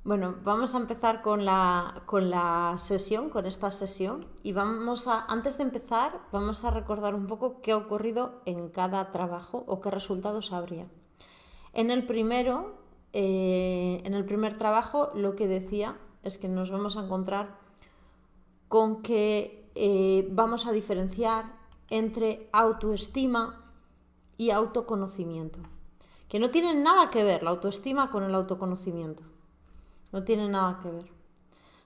Bueno, vamos a empezar con la sesión, con esta sesión, y antes de empezar, vamos a recordar un poco qué ha ocurrido en cada trabajo o qué resultados habría. En el primer trabajo, lo que decía es que nos vamos a encontrar con que vamos a diferenciar entre autoestima y autoconocimiento, que no tienen nada que ver la autoestima con el autoconocimiento. No tiene nada que ver.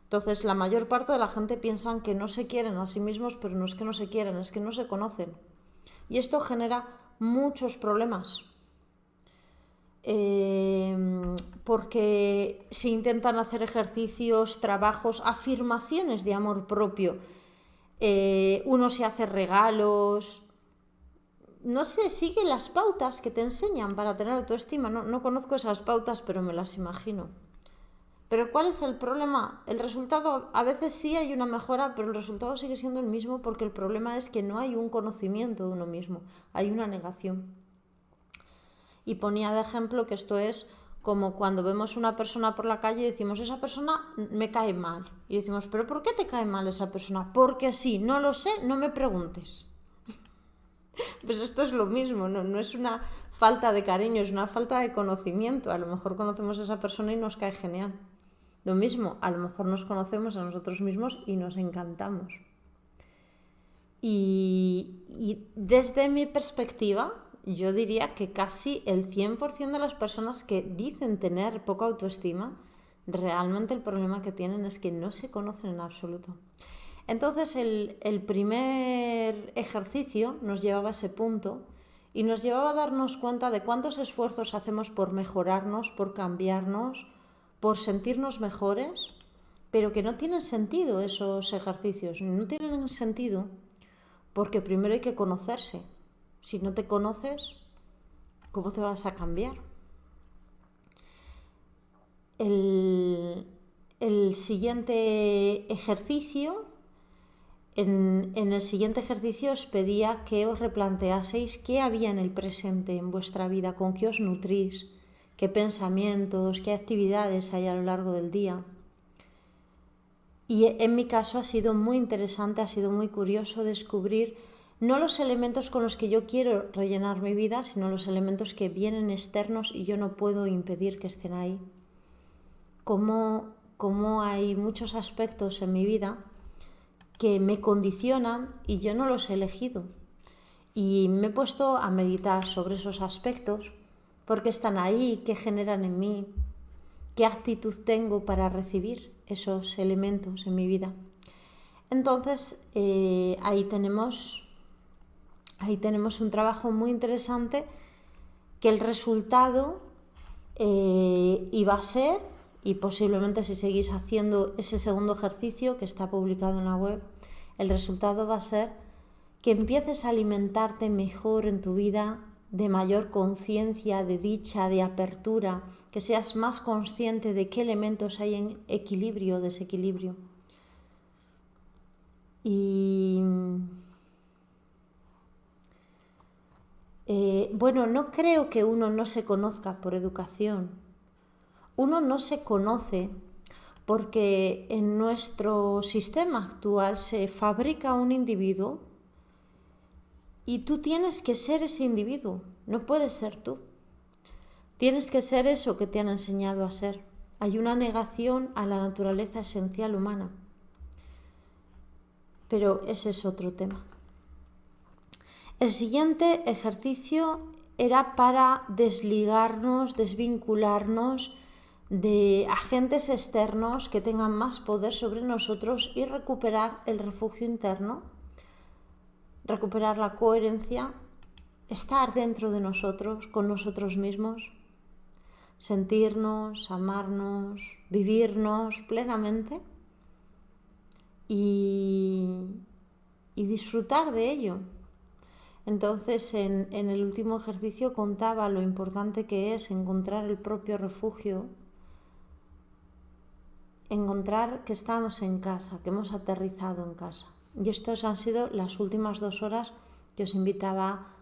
Entonces, la mayor parte de la gente piensan que no se quieren a sí mismos, pero no es que no se quieren, es que no se conocen. Y esto genera muchos problemas. Porque se intentan hacer ejercicios, trabajos, afirmaciones de amor propio. Uno se hace regalos. No se sigue las pautas que te enseñan para tener autoestima. No conozco esas pautas, pero me las imagino. Pero ¿cuál es el problema? El resultado, a veces sí hay una mejora, pero el resultado sigue siendo el mismo porque el problema es que no hay un conocimiento de uno mismo, hay una negación. Y ponía de ejemplo que esto es como cuando vemos una persona por la calle y decimos, esa persona me cae mal. Y decimos, ¿pero por qué te cae mal esa persona? Porque sí, no lo sé, no me preguntes. Pues esto es lo mismo, no es una falta de cariño, es una falta de conocimiento. A lo mejor conocemos a esa persona y nos cae genial. Lo mismo, a lo mejor nos conocemos a nosotros mismos y nos encantamos. Y desde mi perspectiva, yo diría que casi el 100% de las personas que dicen tener poca autoestima, realmente el problema que tienen es que no se conocen en absoluto. Entonces el primer ejercicio nos llevaba a ese punto y nos llevaba a darnos cuenta de cuántos esfuerzos hacemos por mejorarnos, por cambiarnos, por sentirnos mejores, pero que no tienen sentido esos ejercicios, no tienen sentido porque primero hay que conocerse. Si no te conoces, ¿cómo te vas a cambiar? El siguiente ejercicio, en el siguiente ejercicio os pedía que os replanteaseis qué había en el presente en vuestra vida, con qué os nutrís, qué pensamientos, qué actividades hay a lo largo del día. Y en mi caso ha sido muy interesante, ha sido muy curioso descubrir no los elementos con los que yo quiero rellenar mi vida, sino los elementos que vienen externos y yo no puedo impedir que estén ahí. Como hay muchos aspectos en mi vida que me condicionan y yo no los he elegido. Y me he puesto a meditar sobre esos aspectos, porque están ahí, qué generan en mí, qué actitud tengo para recibir esos elementos en mi vida. Entonces, ahí tenemos un trabajo muy interesante que el resultado iba a ser, y posiblemente si seguís haciendo ese segundo ejercicio que está publicado en la web, el resultado va a ser que empieces a alimentarte mejor en tu vida, de mayor conciencia, de dicha, de apertura, que seas más consciente de qué elementos hay en equilibrio o desequilibrio. Y bueno, no creo que uno no se conozca por educación. Uno no se conoce porque en nuestro sistema actual se fabrica un individuo y tú tienes que ser ese individuo, no puedes ser tú. Tienes que ser eso que te han enseñado a ser. Hay una negación a la naturaleza esencial humana. Pero ese es otro tema. El siguiente ejercicio era para desligarnos, desvincularnos de agentes externos que tengan más poder sobre nosotros y recuperar el refugio interno, recuperar la coherencia, estar dentro de nosotros, con nosotros mismos, sentirnos, amarnos, vivirnos plenamente y disfrutar de ello. Entonces, en el último ejercicio contaba lo importante que es encontrar el propio refugio, encontrar que estamos en casa, que hemos aterrizado en casa. Y estas han sido las últimas 2 horas que os invitaba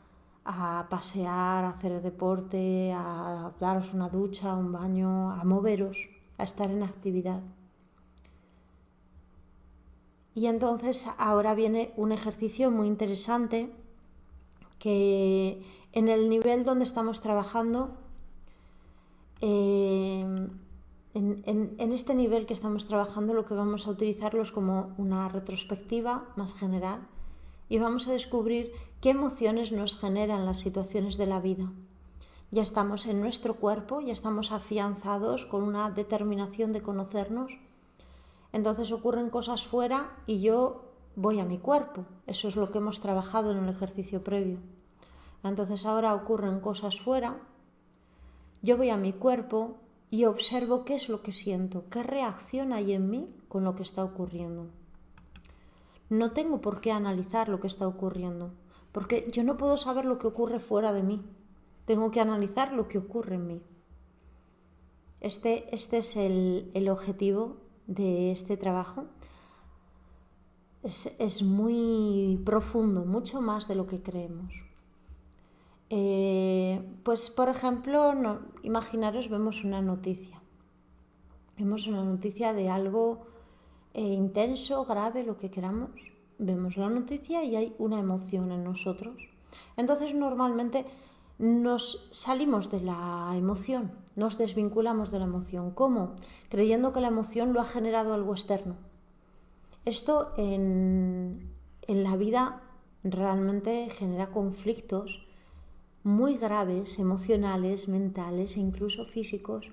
a pasear, a hacer deporte, a daros una ducha, un baño, a moveros. a estar en actividad. Y entonces ahora viene un ejercicio muy interesante que en el nivel donde estamos trabajando, en este nivel que estamos trabajando, lo que vamos a utilizarlo es como una retrospectiva más general y vamos a descubrir qué emociones nos generan las situaciones de la vida. Ya estamos en nuestro cuerpo, ya estamos afianzados con una determinación de conocernos. Entonces ocurren cosas fuera y yo voy a mi cuerpo. Eso es lo que hemos trabajado en el ejercicio previo. Entonces ahora ocurren cosas fuera, yo voy a mi cuerpo y observo qué es lo que siento, qué reacción hay en mí con lo que está ocurriendo. No tengo por qué analizar lo que está ocurriendo, porque yo no puedo saber lo que ocurre fuera de mí. Tengo que analizar lo que ocurre en mí. Este es el objetivo de este trabajo. Es muy profundo, mucho más de lo que creemos. Pues por ejemplo, imaginaros, vemos una noticia. Vemos una noticia de algo intenso, grave, lo que queramos. Vemos la noticia y hay una emoción en nosotros. Entonces normalmente nos salimos de la emoción, nos desvinculamos de la emoción. ¿Cómo? Creyendo que la emoción lo ha generado algo externo. Esto en la vida realmente genera conflictos muy graves, emocionales, mentales e incluso físicos,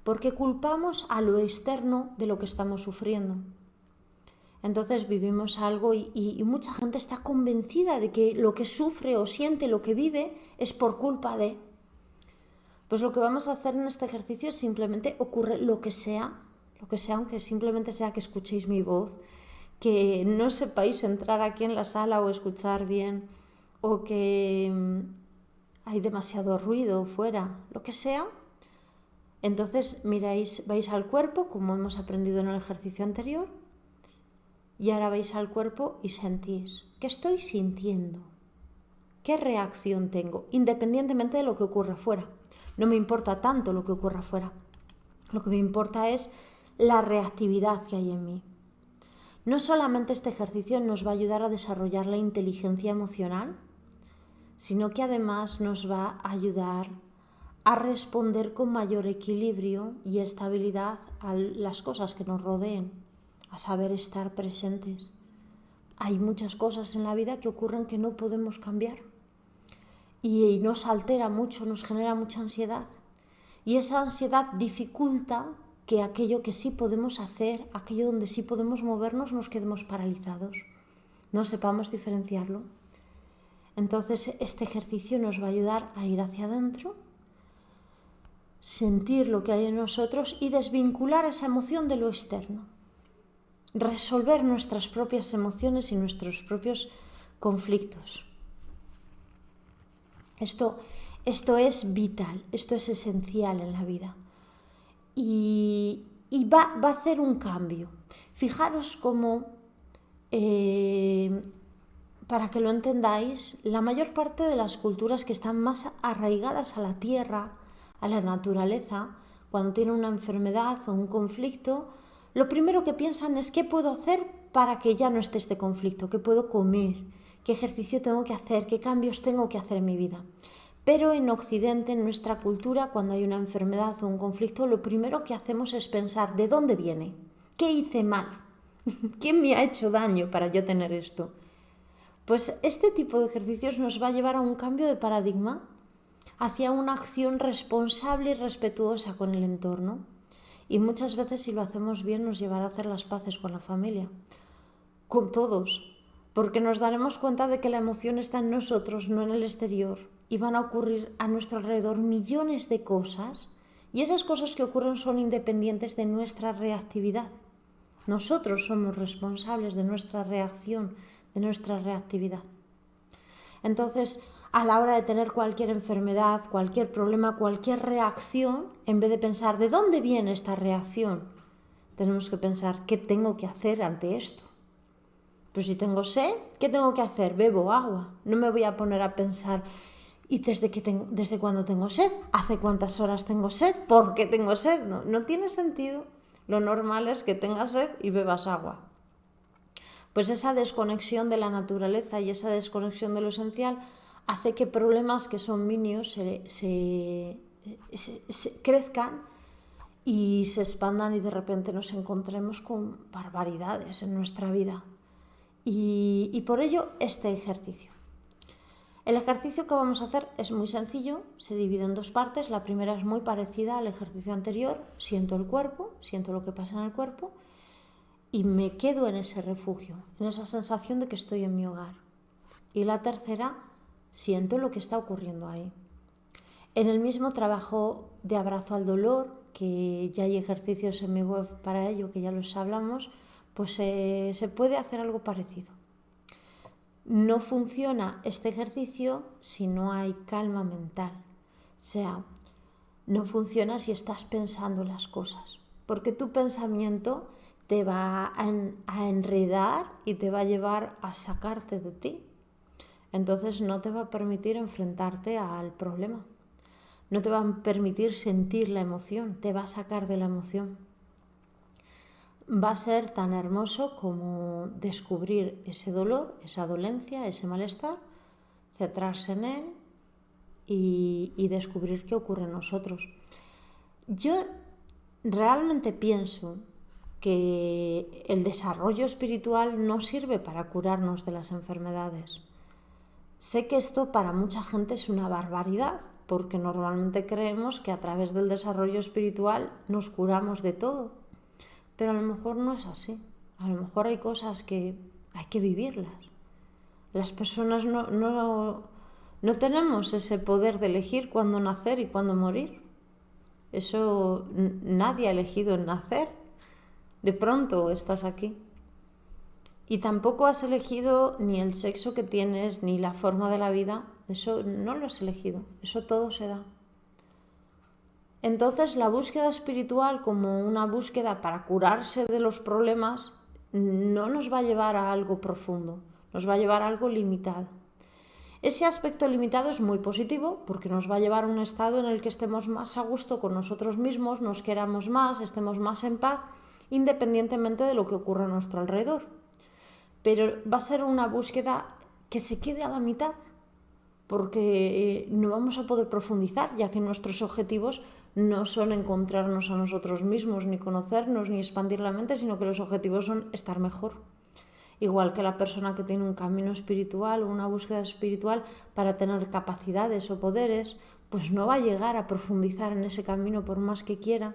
porque culpamos a lo externo de lo que estamos sufriendo. Entonces vivimos algo y mucha gente está convencida de que lo que sufre o siente, lo que vive, es por culpa de. Pues lo que vamos a hacer en este ejercicio es simplemente ocurre lo que sea, aunque simplemente sea que escuchéis mi voz, que no sepáis entrar aquí en la sala o escuchar bien, o que hay demasiado ruido fuera, lo que sea. Entonces vais al cuerpo, como hemos aprendido en el ejercicio anterior, y ahora vais al cuerpo y sentís. ¿Qué estoy sintiendo? ¿Qué reacción tengo? Independientemente de lo que ocurra afuera. No me importa tanto lo que ocurra afuera. Lo que me importa es la reactividad que hay en mí. No solamente este ejercicio nos va a ayudar a desarrollar la inteligencia emocional, sino que además nos va a ayudar a responder con mayor equilibrio y estabilidad a las cosas que nos rodeen, a saber estar presentes. Hay muchas cosas en la vida que ocurren que no podemos cambiar y nos altera mucho, nos genera mucha ansiedad. Y esa ansiedad dificulta que aquello que sí podemos hacer, aquello donde sí podemos movernos, nos quedemos paralizados, no sepamos diferenciarlo. Entonces este ejercicio nos va a ayudar a ir hacia adentro, sentir lo que hay en nosotros y desvincular esa emoción de lo externo. Resolver nuestras propias emociones y nuestros propios conflictos. Esto es vital, esto es esencial en la vida. Y va a hacer un cambio. Fijaros cómo, para que lo entendáis, la mayor parte de las culturas que están más arraigadas a la tierra, a la naturaleza, cuando tienen una enfermedad o un conflicto, lo primero que piensan es qué puedo hacer para que ya no esté este conflicto, qué puedo comer, qué ejercicio tengo que hacer, qué cambios tengo que hacer en mi vida. Pero en Occidente, en nuestra cultura, cuando hay una enfermedad o un conflicto, lo primero que hacemos es pensar ¿de dónde viene? ¿Qué hice mal? ¿Quién me ha hecho daño para yo tener esto? Pues este tipo de ejercicios nos va a llevar a un cambio de paradigma hacia una acción responsable y respetuosa con el entorno. Y muchas veces, si lo hacemos bien, nos llevará a hacer las paces con la familia, con todos, porque nos daremos cuenta de que la emoción está en nosotros, no en el exterior, y van a ocurrir a nuestro alrededor millones de cosas, y esas cosas que ocurren son independientes de nuestra reactividad. Nosotros somos responsables de nuestra reacción, de nuestra reactividad. Entonces, a la hora de tener cualquier enfermedad, cualquier problema, cualquier reacción, en vez de pensar ¿de dónde viene esta reacción?, tenemos que pensar ¿qué tengo que hacer ante esto? Pues si tengo sed, ¿qué tengo que hacer? Bebo agua. No me voy a poner a pensar ¿Y desde cuándo tengo sed? ¿Hace cuántas horas tengo sed? ¿Por qué tengo sed? No tiene sentido. Lo normal es que tengas sed y bebas agua. Pues esa desconexión de la naturaleza y esa desconexión de lo esencial hace que problemas que son mínimos se crezcan y se expandan y de repente nos encontremos con barbaridades en nuestra vida. Y por ello este ejercicio. El ejercicio que vamos a hacer es muy sencillo, se divide en dos partes. La primera es muy parecida al ejercicio anterior, siento el cuerpo, siento lo que pasa en el cuerpo y me quedo en ese refugio, en esa sensación de que estoy en mi hogar. Y la tercera, siento lo que está ocurriendo ahí. En el mismo trabajo de abrazo al dolor, que ya hay ejercicios en mi web para ello, que ya los hablamos, pues se puede hacer algo parecido. No funciona este ejercicio si no hay calma mental. O sea, no funciona si estás pensando las cosas, porque tu pensamiento te va a enredar y te va a llevar a sacarte de ti. Entonces no te va a permitir enfrentarte al problema. No te va a permitir sentir la emoción, te va a sacar de la emoción. Va a ser tan hermoso como descubrir ese dolor, esa dolencia, ese malestar, centrarse en él y descubrir qué ocurre en nosotros. Yo realmente pienso que el desarrollo espiritual no sirve para curarnos de las enfermedades. Sé que esto para mucha gente es una barbaridad, porque normalmente creemos que a través del desarrollo espiritual nos curamos de todo. Pero a lo mejor no es así. A lo mejor hay cosas que hay que vivirlas. Las personas no tenemos ese poder de elegir cuándo nacer y cuándo morir. Eso nadie ha elegido nacer. De pronto estás aquí. Y tampoco has elegido ni el sexo que tienes, ni la forma de la vida. Eso no lo has elegido. Eso todo se da. Entonces la búsqueda espiritual como una búsqueda para curarse de los problemas no nos va a llevar a algo profundo, nos va a llevar a algo limitado. Ese aspecto limitado es muy positivo porque nos va a llevar a un estado en el que estemos más a gusto con nosotros mismos, nos queramos más, estemos más en paz, independientemente de lo que ocurra a nuestro alrededor. Pero va a ser una búsqueda que se quede a la mitad porque no vamos a poder profundizar, ya que nuestros objetivos no son encontrarnos a nosotros mismos, ni conocernos, ni expandir la mente, sino que los objetivos son estar mejor. Igual que la persona que tiene un camino espiritual o una búsqueda espiritual para tener capacidades o poderes, pues no va a llegar a profundizar en ese camino por más que quiera,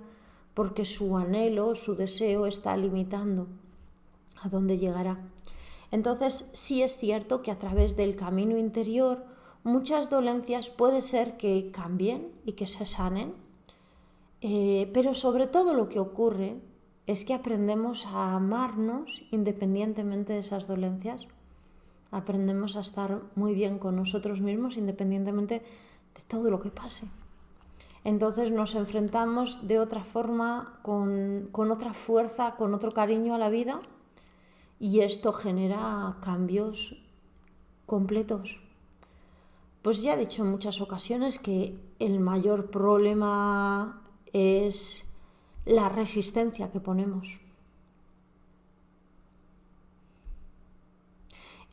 porque su anhelo, su deseo está limitando a dónde llegará. Entonces sí es cierto que a través del camino interior muchas dolencias puede ser que cambien y que se sanen, pero sobre todo lo que ocurre es que aprendemos a amarnos independientemente de esas dolencias. Aprendemos a estar muy bien con nosotros mismos independientemente de todo lo que pase. Entonces nos enfrentamos de otra forma, con otra fuerza, con otro cariño a la vida, y esto genera cambios completos. Pues ya he dicho en muchas ocasiones que el mayor problema es la resistencia que ponemos.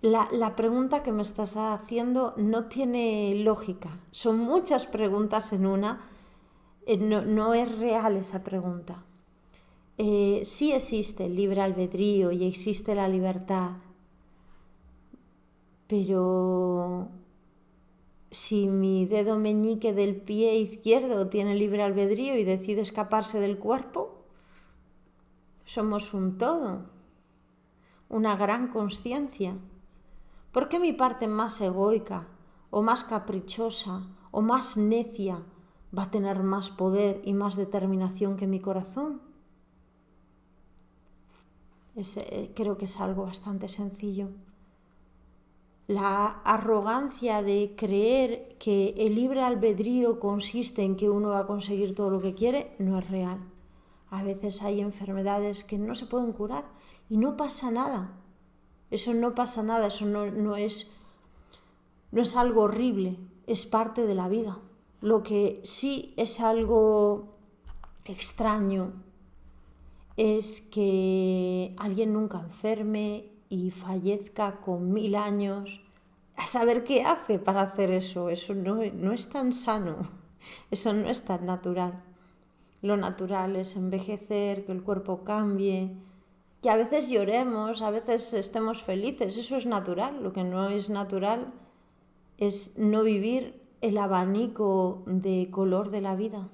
La pregunta que me estás haciendo no tiene lógica. Son muchas preguntas en una. No es real esa pregunta. Sí existe el libre albedrío y existe la libertad, pero si mi dedo meñique del pie izquierdo tiene libre albedrío y decide escaparse del cuerpo, somos un todo, una gran consciencia. ¿Por qué mi parte más egoica o más caprichosa o más necia va a tener más poder y más determinación que mi corazón? Creo que es algo bastante sencillo. La arrogancia de creer que el libre albedrío consiste en que uno va a conseguir todo lo que quiere no es real. A veces hay enfermedades que no se pueden curar y no pasa nada. Eso no pasa nada, eso no es algo horrible. es parte de la vida. Lo que sí es algo extraño es que alguien nunca enferme y fallezca con 1000 años. A saber qué hace para hacer eso. Eso no es tan sano. Eso no es tan natural. Lo natural es envejecer, que el cuerpo cambie, que a veces lloremos, a veces estemos felices. Eso es natural. Lo que no es natural es no vivir el abanico de color de la vida.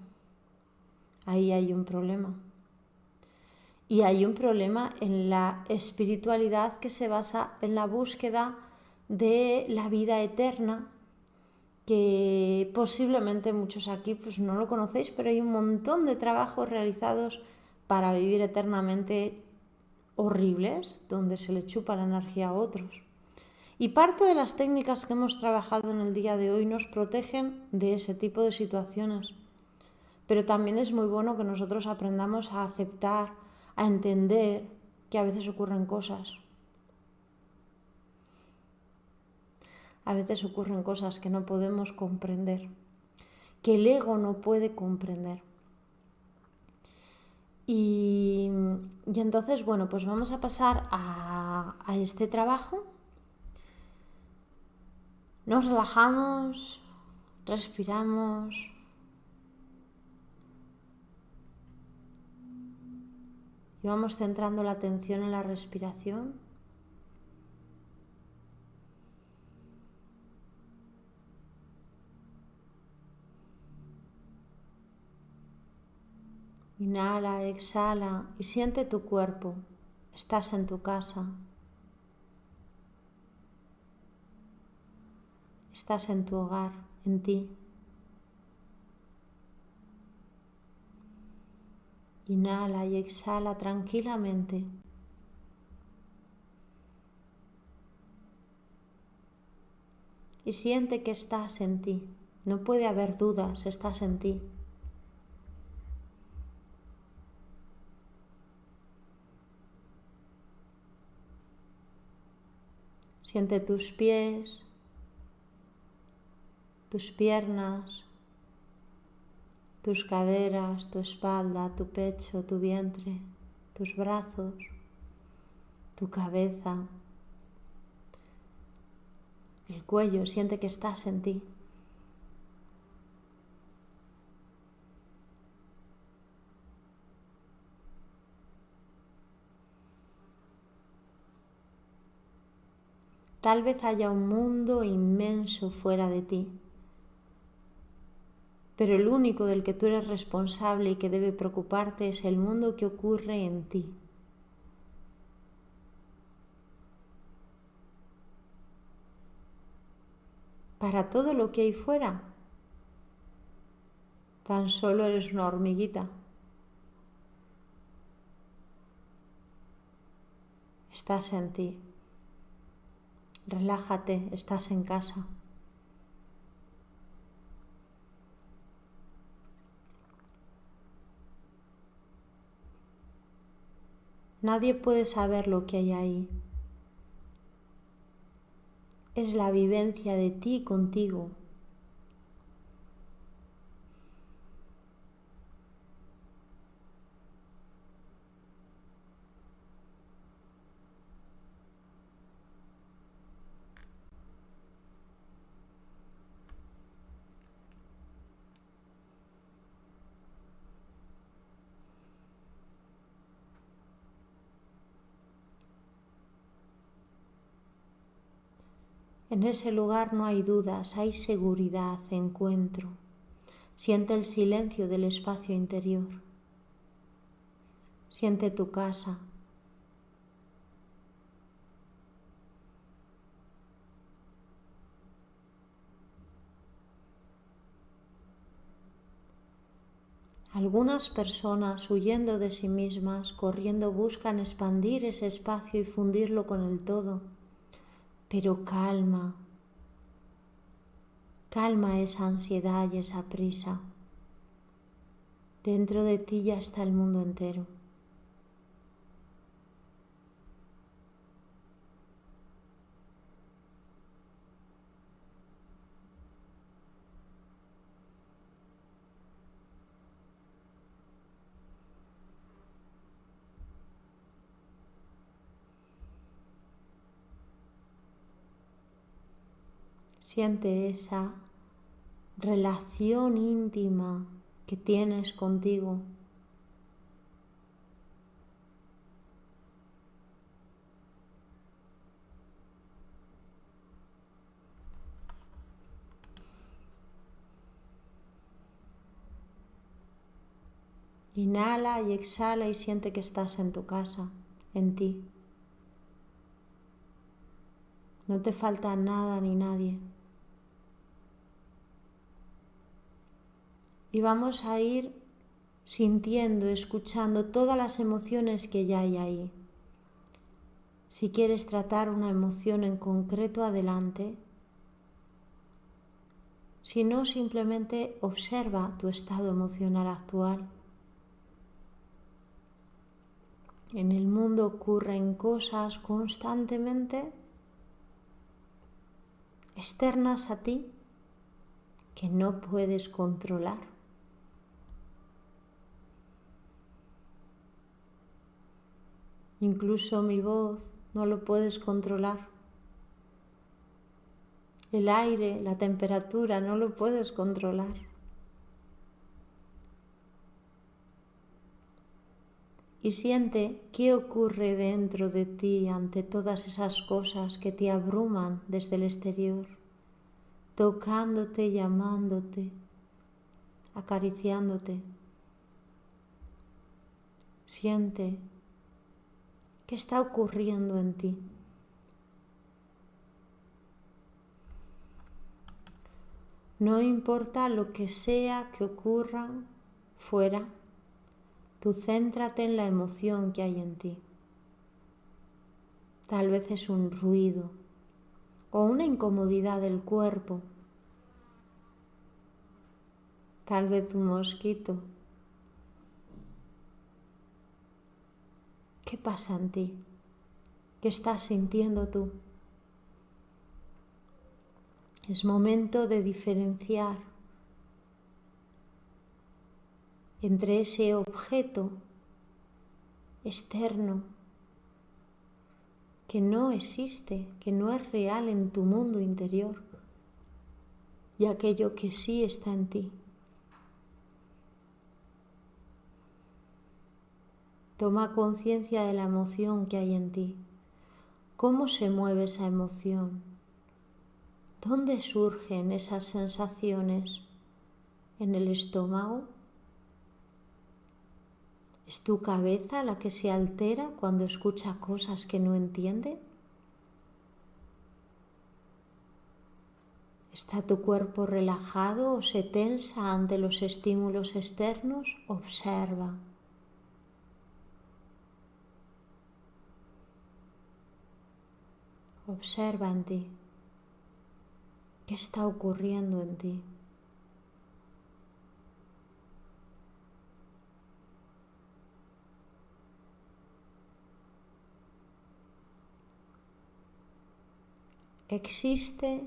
Ahí hay un problema. Y hay un problema en la espiritualidad que se basa en la búsqueda de la vida eterna, que posiblemente muchos aquí pues no lo conocéis, pero hay un montón de trabajos realizados para vivir eternamente horribles, donde se le chupa la energía a otros. Y parte de las técnicas que hemos trabajado en el día de hoy nos protegen de ese tipo de situaciones. Pero también es muy bueno que nosotros aprendamos a aceptar, a entender que a veces ocurren cosas. A veces ocurren cosas que no podemos comprender, que el ego no puede comprender. Y entonces, bueno, pues vamos a pasar a este trabajo. Nos relajamos, respiramos. Y vamos centrando la atención en la respiración. Inhala, exhala y siente tu cuerpo. Estás en tu casa. Estás en tu hogar, en ti. Inhala y exhala tranquilamente. Y siente que estás en ti. No puede haber dudas, estás en ti. Siente tus pies, tus piernas, tus caderas, tu espalda, tu pecho, tu vientre, tus brazos, tu cabeza, el cuello. Siente que estás en ti. Tal vez haya un mundo inmenso fuera de ti, pero el único del que tú eres responsable y que debe preocuparte es el mundo que ocurre en ti. Para todo lo que hay fuera, tan solo eres una hormiguita. Estás en ti. Relájate, estás en casa. Nadie puede saber lo que hay ahí. Es la vivencia de ti contigo. En ese lugar no hay dudas, hay seguridad, encuentro. Siente el silencio del espacio interior. Siente tu casa. Algunas personas, huyendo de sí mismas, corriendo, buscan expandir ese espacio y fundirlo con el todo. Pero calma, calma esa ansiedad y esa prisa. Dentro de ti ya está el mundo entero. Siente esa relación íntima que tienes contigo. Inhala y exhala y siente que estás en tu casa, en ti. No te falta nada ni nadie. Y vamos a ir sintiendo, escuchando todas las emociones que ya hay ahí. Si quieres tratar una emoción en concreto, adelante. Si no, simplemente observa tu estado emocional actual. En el mundo ocurren cosas constantemente externas a ti que no puedes controlar. Incluso mi voz no lo puedes controlar. El aire, la temperatura, no lo puedes controlar. Y siente qué ocurre dentro de ti ante todas esas cosas que te abruman desde el exterior, tocándote, llamándote, acariciándote. Siente qué está ocurriendo en ti. No importa lo que sea que ocurra fuera, tú céntrate en la emoción que hay en ti. Tal vez es un ruido o una incomodidad del cuerpo. Tal vez un mosquito. ¿Qué pasa en ti? ¿Qué estás sintiendo tú? Es momento de diferenciar entre ese objeto externo que no existe, que no es real en tu mundo interior, y aquello que sí está en ti. Toma conciencia de la emoción que hay en ti. ¿Cómo se mueve esa emoción? ¿Dónde surgen esas sensaciones? ¿En el estómago? ¿Es tu cabeza la que se altera cuando escucha cosas que no entiende? ¿Está tu cuerpo relajado o se tensa ante los estímulos externos? Observa. Observa en ti. ¿Qué está ocurriendo en ti? ¿Existe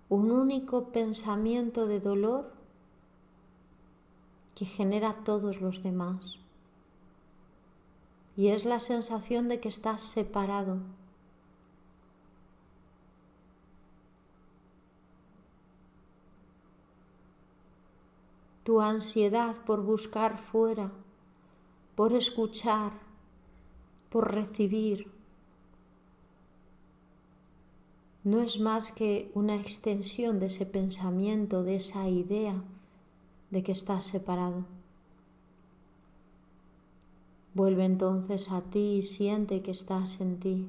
un único pensamiento de dolor que genera todos los demás? Y es la sensación de que estás separado. Tu ansiedad por buscar fuera, por escuchar, por recibir, no es más que una extensión de ese pensamiento, de esa idea de que estás separado. Vuelve entonces a ti y siente que estás en ti.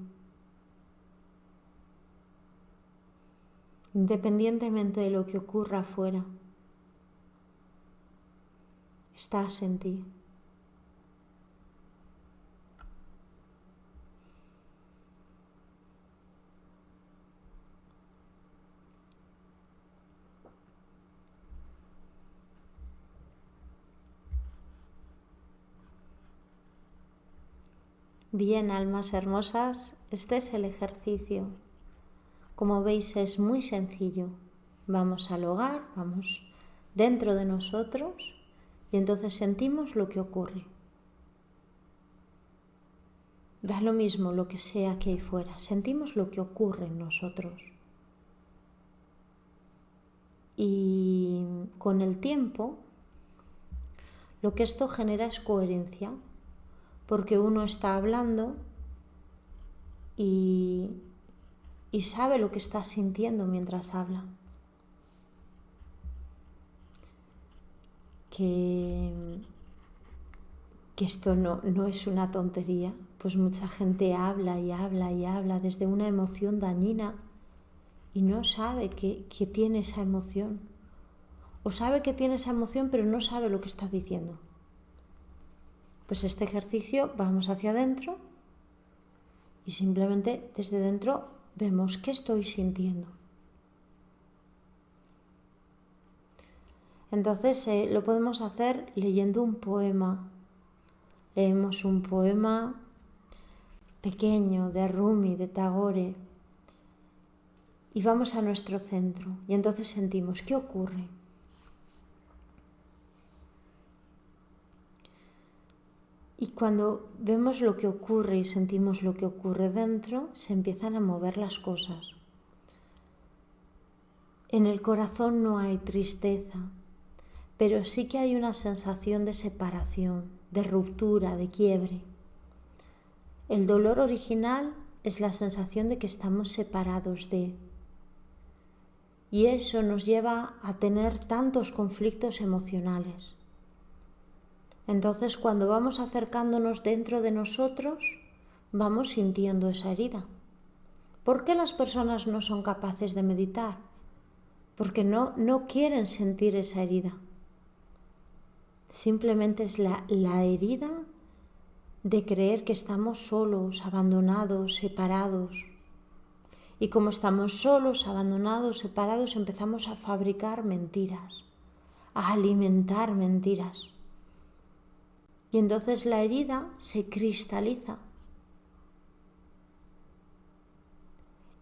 Independientemente de lo que ocurra afuera, estás en ti. Bien, almas hermosas, este es el ejercicio. Como veis, es muy sencillo. Vamos al hogar, vamos dentro de nosotros y entonces sentimos lo que ocurre. Da lo mismo lo que sea que hay fuera, sentimos lo que ocurre en nosotros. Y con el tiempo, lo que esto genera es coherencia, porque uno está hablando y sabe lo que está sintiendo mientras habla. Que esto no es una tontería, pues mucha gente habla y habla y habla desde una emoción dañina y no sabe que tiene esa emoción, o sabe que tiene esa emoción pero no sabe lo que está diciendo. Pues este ejercicio, vamos hacia adentro y simplemente desde dentro vemos qué estoy sintiendo. Entonces lo podemos hacer leyendo un poema. Leemos un poema pequeño de Rumi, de Tagore, y vamos a nuestro centro y entonces sentimos qué ocurre. Y cuando vemos lo que ocurre y sentimos lo que ocurre dentro, se empiezan a mover las cosas. En el corazón no hay tristeza, pero sí que hay una sensación de separación, de ruptura, de quiebre. El dolor original es la sensación de que estamos separados de. Y eso nos lleva a tener tantos conflictos emocionales. Entonces, cuando vamos acercándonos dentro de nosotros, vamos sintiendo esa herida. ¿Por qué las personas no son capaces de meditar? Porque no quieren sentir esa herida. Simplemente es la herida de creer que estamos solos, abandonados, separados. Y como estamos solos, abandonados, separados, empezamos a fabricar mentiras, a alimentar mentiras. Y entonces la herida se cristaliza.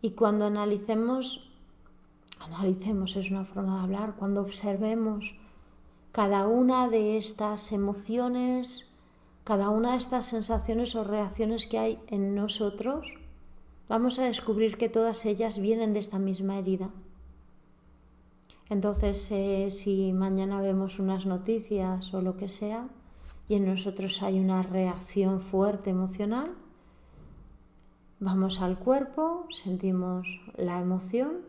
Y cuando analicemos es una forma de hablar, cuando observemos cada una de estas emociones, cada una de estas sensaciones o reacciones que hay en nosotros, vamos a descubrir que todas ellas vienen de esta misma herida. Entonces, si mañana vemos unas noticias o lo que sea, y en nosotros hay una reacción fuerte emocional, vamos al cuerpo, sentimos la emoción,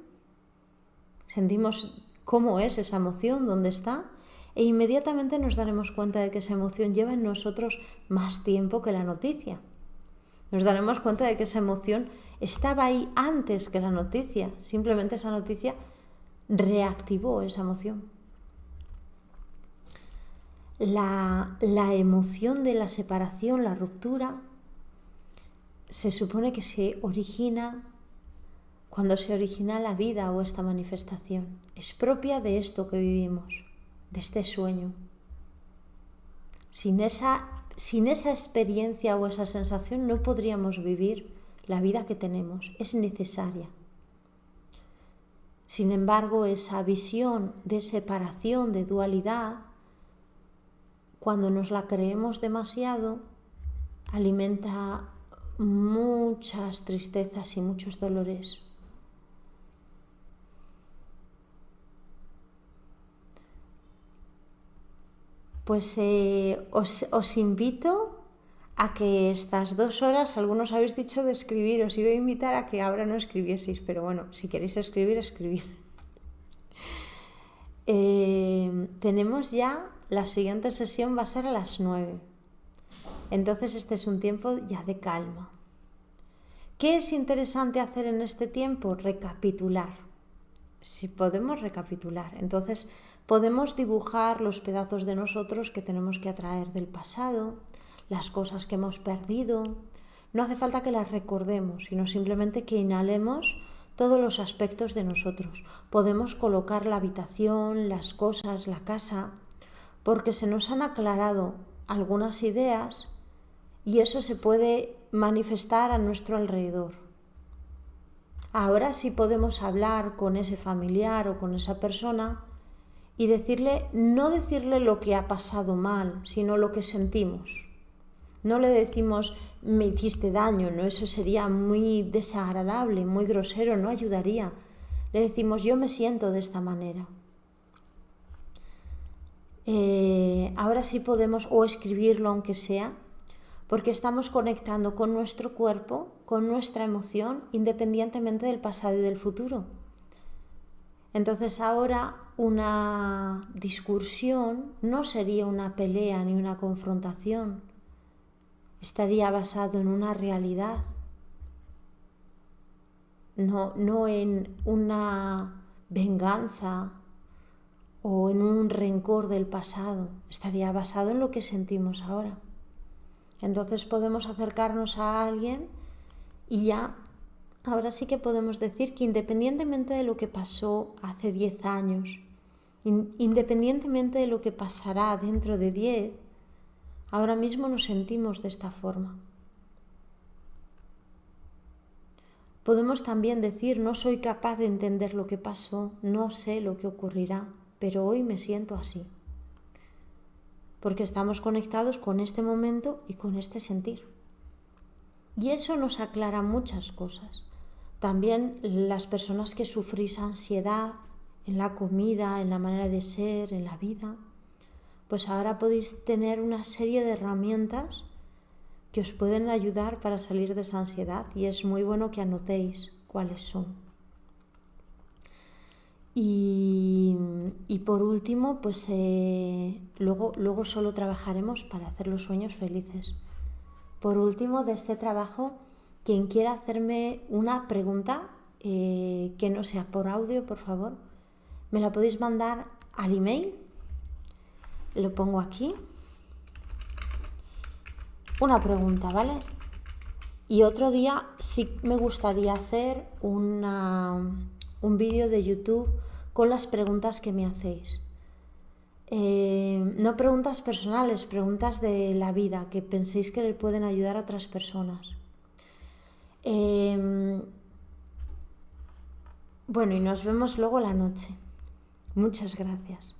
sentimos cómo es esa emoción, dónde está, e inmediatamente nos daremos cuenta de que esa emoción lleva en nosotros más tiempo que la noticia. Nos daremos cuenta de que esa emoción estaba ahí antes que la noticia, simplemente esa noticia reactivó esa emoción. La emoción de la separación, la ruptura, se supone que se origina cuando se origina la vida o esta manifestación. Es propia de esto que vivimos, de este sueño. Sin esa experiencia o esa sensación no podríamos vivir la vida que tenemos. Es necesaria. Sin embargo, esa visión de separación, de dualidad, cuando nos la creemos demasiado, alimenta muchas tristezas y muchos dolores. Pues os invito a que estas 2 horas, algunos habéis dicho de escribir, os iba a invitar a que ahora no escribieseis, pero bueno, si queréis escribir, escribir. Tenemos ya, la siguiente sesión va a ser a las 9. Entonces este es un tiempo ya de calma. ¿Qué es interesante hacer en este tiempo? Recapitular. Si podemos recapitular, entonces podemos dibujar los pedazos de nosotros que tenemos que atraer del pasado, las cosas que hemos perdido. No hace falta que las recordemos, sino simplemente que inhalemos todos los aspectos de nosotros. Podemos colocar la habitación, las cosas, la casa, porque se nos han aclarado algunas ideas y eso se puede manifestar a nuestro alrededor. Ahora sí podemos hablar con ese familiar o con esa persona y no decirle lo que ha pasado mal, sino lo que sentimos. No le decimos, me hiciste daño, no, eso sería muy desagradable, muy grosero, no ayudaría. Le decimos, yo me siento de esta manera. Ahora sí podemos, o escribirlo aunque sea, porque estamos conectando con nuestro cuerpo, con nuestra emoción, independientemente del pasado y del futuro. Entonces ahora una discusión no sería una pelea ni una confrontación, estaría basado en una realidad, no en una venganza o en un rencor del pasado, estaría basado en lo que sentimos ahora. Entonces podemos acercarnos a alguien y ya, ahora sí que podemos decir que independientemente de lo que pasó hace 10 años, independientemente de lo que pasará dentro de 10, ahora mismo nos sentimos de esta forma. Podemos también decir, no soy capaz de entender lo que pasó, no sé lo que ocurrirá, pero hoy me siento así. Porque estamos conectados con este momento y con este sentir. Y eso nos aclara muchas cosas. También las personas que sufrís ansiedad en la comida, en la manera de ser, en la vida, pues ahora podéis tener una serie de herramientas que os pueden ayudar para salir de esa ansiedad y es muy bueno que anotéis cuáles son. Y por último, pues luego solo trabajaremos para hacer los sueños felices. Por último, de este trabajo, quien quiera hacerme una pregunta que no sea por audio, por favor, me la podéis mandar al email. Lo pongo aquí. Una pregunta, ¿vale? Y otro día sí me gustaría hacer un vídeo de YouTube con las preguntas que me hacéis. No preguntas personales, preguntas de la vida que penséis que le pueden ayudar a otras personas. Bueno, y nos vemos luego la noche. Muchas gracias.